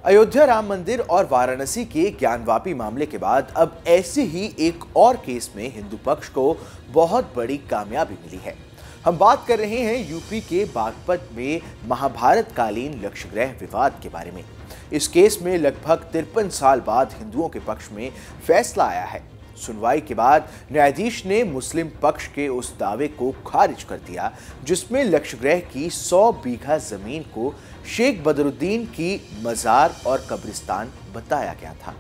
अयोध्या राम मंदिर और वाराणसी के ज्ञानवापी मामले के बाद अब ऐसे ही एक और केस में हिंदू पक्ष को बहुत बड़ी कामयाबी मिली है। हम बात कर रहे हैं यूपी के बागपत में महाभारत कालीन लक्षगृह विवाद के बारे में। इस केस में लगभग 53 साल बाद हिंदुओं के पक्ष में फैसला आया है। सुनवाई के बाद न्यायाधीश ने मुस्लिम पक्ष के उस दावे को खारिज कर दिया जिसमें लक्षगृह की 100 बीघा जमीन को शेख बदरुद्दीन की मजार और कब्रिस्तान बताया गया था।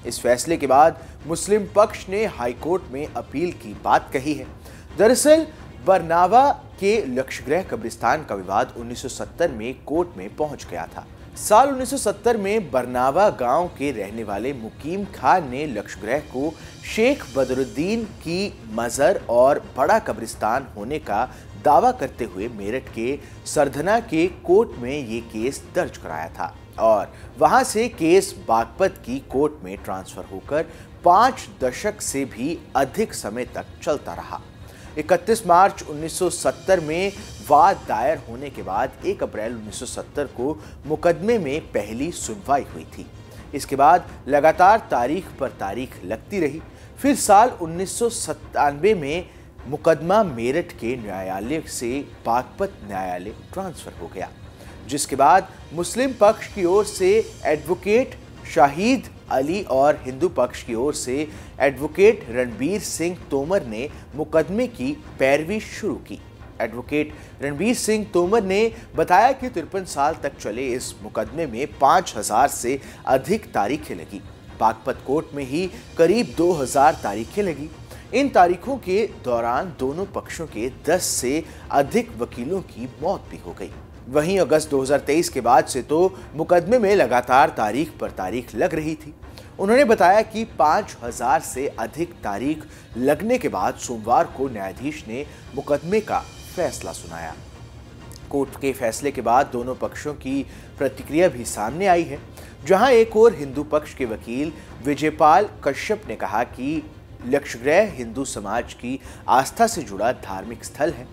इस फैसले के बाद मुस्लिम पक्ष ने हाईकोर्ट में अपील की बात कही है। दरअसल बरनावा के लक्षगृह कब्रिस्तान का विवाद 1970 में कोर्ट में पहुंच गया था। साल 1970 में बरनावा गांव के रहने वाले मुकीम खान ने लक्षगृह को शेख बदरुद्दीन की मज़र और बड़ा कब्रिस्तान होने का दावा करते हुए मेरठ के सरधना के कोर्ट में ये केस दर्ज कराया था और वहां से केस बागपत की कोर्ट में ट्रांसफर होकर 5 दशक से भी अधिक समय तक चलता रहा। 31 मार्च 1970 में वाद दायर होने के बाद 1 अप्रैल 1970 को मुकदमे में पहली सुनवाई हुई थी। इसके बाद लगातार तारीख पर तारीख लगती रही। फिर साल 1997 में मुकदमा मेरठ के न्यायालय से बागपत न्यायालय ट्रांसफर हो गया, जिसके बाद मुस्लिम पक्ष की ओर से एडवोकेट शाहिद अली और हिंदू पक्ष की ओर से एडवोकेट रणबीर सिंह तोमर ने मुकदमे की पैरवी शुरू की। एडवोकेट रणबीर सिंह तोमर ने बताया कि 53 साल तक चले इस मुकदमे में 5000 से अधिक तारीखें लगी। बागपत कोर्ट में ही करीब 2000 तारीखें लगी। इन तारीखों के दौरान दोनों पक्षों के 10 से अधिक वकीलों की मौत भी हो गई। वहीं अगस्त 2023 के बाद से तो मुकदमे में लगातार तारीख पर तारीख लग रही थी। उन्होंने बताया कि 5000 से अधिक तारीख लगने के बाद सोमवार को न्यायाधीश ने मुकदमे का फैसला सुनाया। कोर्ट के फैसले के बाद दोनों पक्षों की प्रतिक्रिया भी सामने आई है। जहां एक और हिंदू पक्ष के वकील विजयपाल कश्यप ने कहा कि लक्षगृह हिंदू समाज की आस्था से जुड़ा धार्मिक स्थल है।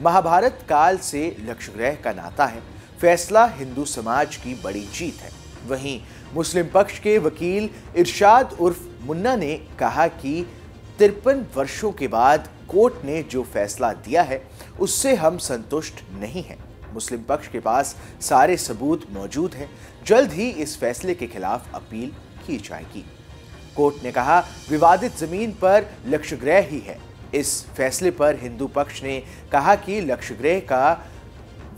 महाभारत काल से लक्षगृह का नाता है। फैसला हिंदू समाज की बड़ी जीत है। वहीं मुस्लिम पक्ष के वकील इरशाद उर्फ मुन्ना ने कहा कि 53 वर्षों के बाद कोर्ट ने जो फैसला दिया है उससे हम संतुष्ट नहीं हैं। मुस्लिम पक्ष के पास सारे सबूत मौजूद हैं। जल्द ही इस फैसले के खिलाफ अपील की जाएगी। कोर्ट ने कहा विवादित जमीन पर लक्षगृह ही है। इस फैसले पर हिंदू पक्ष ने कहा कि लक्षगृह का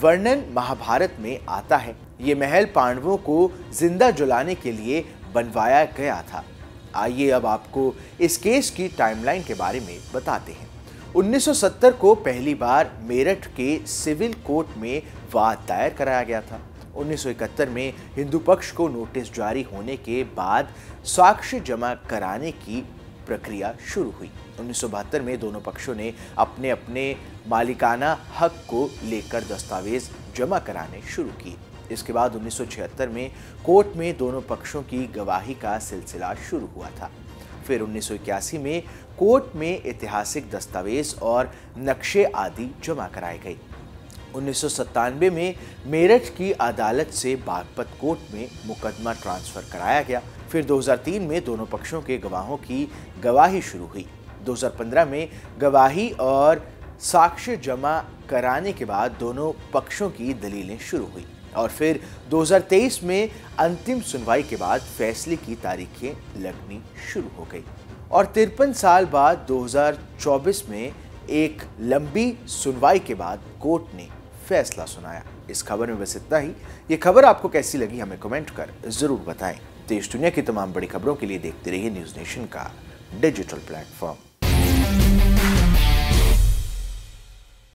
वर्णन महाभारत में आता है। ये महल पांडवों को जिंदा जलाने के लिए बनवाया गया था। आइए अब आपको इस केस की टाइमलाइन के बारे में बताते हैं। 1970 को पहली बार मेरठ के सिविल कोर्ट में वाद दायर कराया गया था। 1971 में हिंदू पक्ष को नोटिस जारी होने के बाद साक्ष्य जमा कराने की प्रक्रिया शुरू हुई। 1972 में दोनों पक्षों ने अपने अपने मालिकाना हक को लेकर दस्तावेज जमा कराने शुरू किए। इसके बाद 1976 में कोर्ट में दोनों पक्षों की गवाही का सिलसिला शुरू हुआ था। फिर 1981 में कोर्ट में ऐतिहासिक दस्तावेज और नक्शे आदि जमा कराए गए। 1997 में मेरठ की अदालत से बागपत कोर्ट में मुकदमा ट्रांसफर कराया गया। फिर 2003 में दोनों पक्षों के गवाहों की गवाही शुरू हुई। 2015 में गवाही और साक्ष्य जमा कराने के बाद दोनों पक्षों की दलीलें शुरू हुई और फिर 2023 में अंतिम सुनवाई के बाद फैसले की तारीखें लगनी शुरू हो गई और 53 साल बाद 2024 में एक लंबी सुनवाई के बाद कोर्ट ने फैसला सुनाया। इस खबर में बस इतना ही। ये खबर आपको कैसी लगी हमें कमेंट कर जरूर बताएं। देश दुनिया की तमाम बड़ी खबरों के लिए देखते रहिए न्यूज़ नेशन का डिजिटल प्लेटफॉर्म।